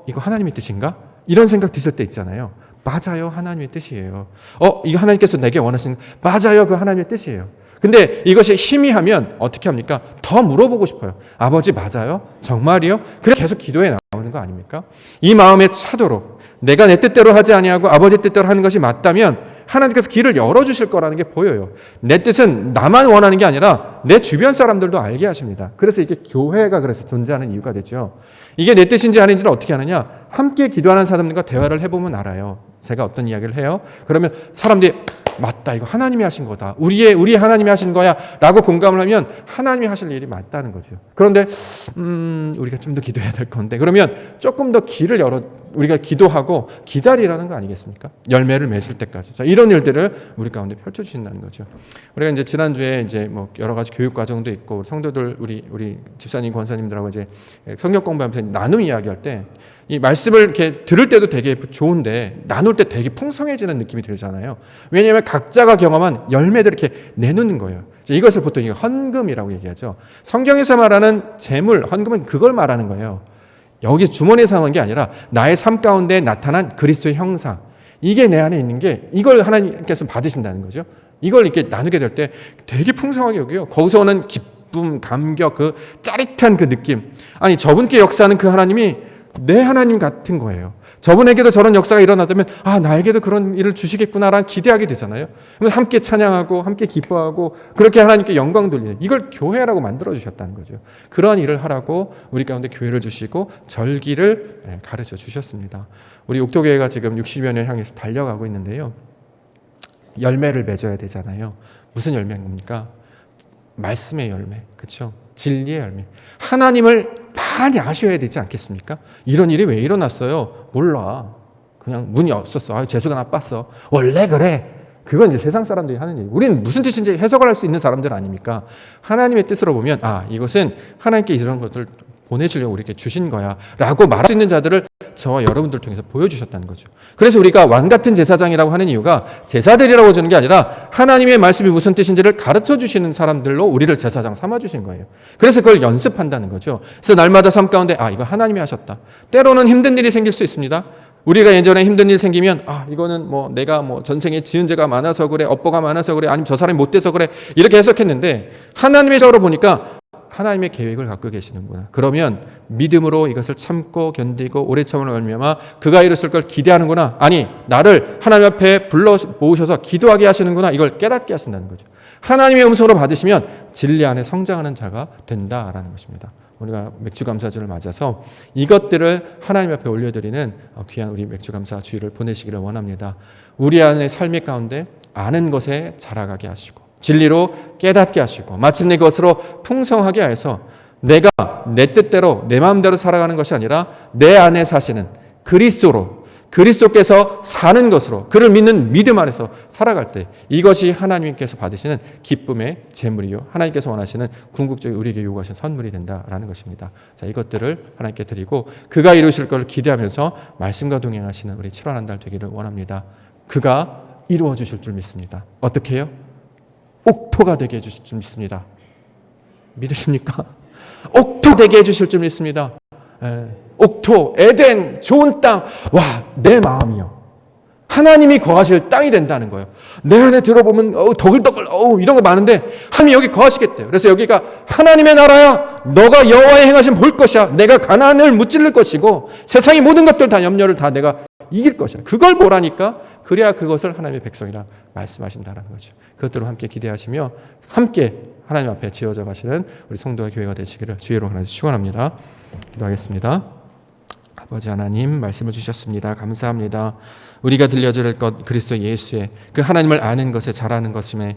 이거 하나님의 뜻인가? 이런 생각 드실 때 있잖아요. 맞아요, 하나님의 뜻이에요. 이거 하나님께서 내게 원하시는, 맞아요, 그 하나님의 뜻이에요. 근데 이것이 희미하면 어떻게 합니까? 더 물어보고 싶어요. 아버지 맞아요? 정말이요? 그래 계속 기도에 나오는 거 아닙니까? 이 마음에 차도록 내가 내 뜻대로 하지 아니하고 아버지 뜻대로 하는 것이 맞다면 하나님께서 길을 열어주실 거라는 게 보여요. 내 뜻은 나만 원하는 게 아니라 내 주변 사람들도 알게 하십니다. 그래서 이게 교회가 그래서 존재하는 이유가 되죠. 이게 내 뜻인지 아닌지를 어떻게 하느냐? 함께 기도하는 사람들과 대화를 해보면 알아요. 제가 어떤 이야기를 해요? 그러면 사람들이 맞다, 이거 하나님이 하신 거다, 우리 하나님이 하신 거야 라고 공감을 하면 하나님이 하실 일이 맞다는 거죠. 그런데 우리가 좀 더 기도해야 될 건데, 그러면 조금 더 길을 열어 우리가 기도하고 기다리라는 거 아니겠습니까? 열매를 맺을 때까지. 자, 이런 일들을 우리 가운데 펼쳐주신다는 거죠. 우리가 이제 지난주에 이제 뭐 여러 가지 교육 과정도 있고 성도들 우리 집사님 권사님들하고 이제 성경 공부하면서 나눔 이야기할 때 이 말씀을 이렇게 들을 때도 되게 좋은데 나눌 때 되게 풍성해지는 느낌이 들잖아요. 왜냐하면 각자가 경험한 열매들을 이렇게 내놓는 거예요. 이것을 보통 헌금이라고 얘기하죠. 성경에서 말하는 재물, 헌금은 그걸 말하는 거예요. 여기 주머니에서 나온 게 아니라 나의 삶 가운데 나타난 그리스도의 형상, 이게 내 안에 있는 게 이걸 하나님께서 받으신다는 거죠. 이걸 이렇게 나누게 될 때 되게 풍성하게 여겨요. 거기서 오는 기쁨, 감격, 그 짜릿한 그 느낌. 아니 저분께 역사하는 그 하나님이 내 하나님 같은 거예요. 저분에게도 저런 역사가 일어나다면 나에게도 그런 일을 주시겠구나라는 기대하게 되잖아요. 함께 찬양하고 함께 기뻐하고 그렇게 하나님께 영광 돌리는, 이걸 교회라고 만들어 주셨다는 거죠. 그런 일을 하라고 우리 가운데 교회를 주시고 절기를 가르쳐 주셨습니다. 우리 옥토교회가 지금 60여 년 향해서 달려가고 있는데요. 열매를 맺어야 되잖아요. 무슨 열매인 겁니까? 말씀의 열매, 그렇죠? 진리의 열매. 하나님을 많이 아셔야 되지 않겠습니까? 이런 일이 왜 일어났어요? 몰라. 그냥 운이 없었어. 재수가 나빴어. 원래 그래. 그건 이제 세상 사람들이 하는 일. 우리는 무슨 뜻인지 해석을 할 수 있는 사람들 아닙니까? 하나님의 뜻으로 보면 이것은 하나님께 이런 것들 보내주려고 우리에게 주신 거야 라고 말할 수 있는 자들을 저와 여러분들 통해서 보여주셨다는 거죠. 그래서 우리가 왕같은 제사장이라고 하는 이유가 제사들이라고 주는 게 아니라 하나님의 말씀이 무슨 뜻인지를 가르쳐 주시는 사람들로 우리를 제사장 삼아주신 거예요. 그래서 그걸 연습한다는 거죠. 그래서 날마다 삶 가운데 이거 하나님이 하셨다. 때로는 힘든 일이 생길 수 있습니다. 우리가 예전에 힘든 일 생기면 이거는 내가 전생에 지은 죄가 많아서 그래, 업보가 많아서 그래, 아니면 저 사람이 못돼서 그래, 이렇게 해석했는데 하나님의 적으로 보니까 하나님의 계획을 갖고 계시는구나. 그러면 믿음으로 이것을 참고 견디고 오래 참으로 말미암아 그가 이루실 걸 기대하는구나. 아니, 나를 하나님 앞에 불러 모으셔서 기도하게 하시는구나. 이걸 깨닫게 하신다는 거죠. 하나님의 음성으로 받으시면 진리 안에 성장하는 자가 된다라는 것입니다. 우리가 맥주감사주를 맞아서 이것들을 하나님 앞에 올려드리는 귀한 우리 맥주감사 주일을 보내시기를 원합니다. 우리 안의 삶의 가운데 아는 것에 자라가게 하시고 진리로 깨닫게 하시고 마침내 그것으로 풍성하게 해서 내가 내 뜻대로 내 마음대로 살아가는 것이 아니라 내 안에 사시는 그리스도께서 사는 것으로 그를 믿는 믿음 안에서 살아갈 때 이것이 하나님께서 받으시는 기쁨의 제물이요 하나님께서 원하시는 궁극적인 우리에게 요구하신 선물이 된다라는 것입니다. 자, 이것들을 하나님께 드리고 그가 이루실 것을 기대하면서 말씀과 동행하시는 우리 7월 한 달 되기를 원합니다. 그가 이루어 주실 줄 믿습니다. 어떻게 해요? 옥토가 되게 해주실 줄 믿습니다. 믿으십니까? 옥토 되게 해주실 줄 믿습니다. 옥토, 에덴, 좋은 땅, 내 마음이요. 하나님이 거하실 땅이 된다는 거예요. 내 안에 들어보면 더글더글 이런 거 많은데 하나님이 여기 거하시겠대요. 그래서 여기가 하나님의 나라야. 너가 여호와의 행하심 볼 것이야. 내가 가나안을 무찔릴 것이고 세상의 모든 것들 다 염려를 다 내가 이길 것이야. 그걸 보라니까. 그래야 그것을 하나님의 백성이라 말씀하신다는 거죠. 그것들을 함께 기대하시며 함께 하나님 앞에 지어져 가시는 우리 성도와 교회가 되시기를 주의로 하나님 축원합니다. 기도하겠습니다. 아버지 하나님 말씀을 주셨습니다. 감사합니다. 우리가 들려줄 것 그리스도 예수의 그 하나님을 아는 것에 잘하는 것임에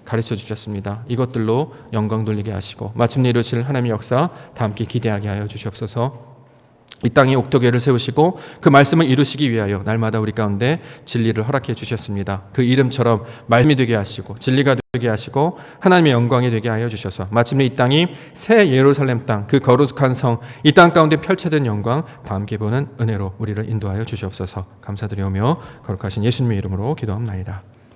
가르쳐 주셨습니다. 이것들로 영광 돌리게 하시고 마침내 이루실 하나님의 역사 다 함께 기대하게 하여 주시옵소서. 이 땅에 옥토교회를 세우시고 그 말씀을 이루시기 위하여 날마다 우리 가운데 진리를 허락해 주셨습니다. 그 이름처럼 말씀이 되게 하시고 진리가 되게 하시고 하나님의 영광이 되게 하여 주셔서 마침내 이 땅이 새 예루살렘 땅, 그 거룩한 성, 이 땅 가운데 펼쳐진 영광 다 함께 보는 은혜로 우리를 인도하여 주시옵소서. 감사드리오며 거룩하신 예수님의 이름으로 기도합나이다.